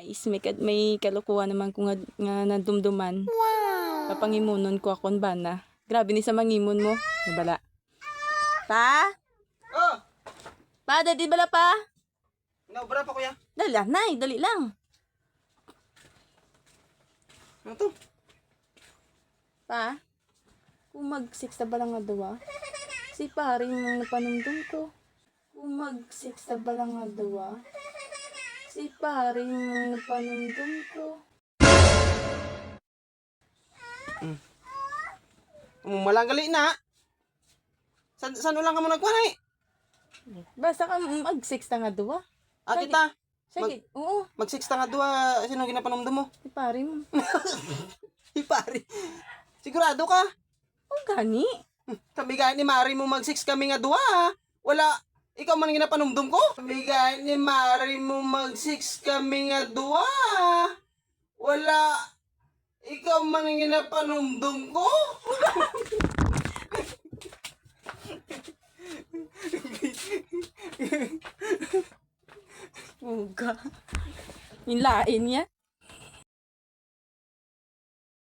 Is may kalukuhan naman ko nga nadumduman. Wow! Papangimunon ko akon bana. Grabe ni sa mangimon mo. Nabala. Pa? Oh! Pa, dadi bala pa? Naubra pa kuya. Dali lang, nay, dali lang. Ano to? Pa? Kung mag-6 na balang nga dawa, si paring mga napanumdum ko. Kung mag-6 na balang nga dawa, si paring mga napanumdum ko. Malang na. Saan ulang ka mo nagkuhan eh? Basta ka mag-6 na nga dawa. Kita. Sige, oo, Mag-6 nga duwa. Sino ginapanomdom mo? si paring. Ipari. Sigurado ka? O gani. Kami gaya ni Mari mo mag-6 kami nga duwa. Wala. Ikaw man ang ginapanomdom ko? Kami gaya ni Mari mo mag-6 kami nga duwa. Wala. Ikaw man ang ginapanomdom ko? Uga. Yung lain niya.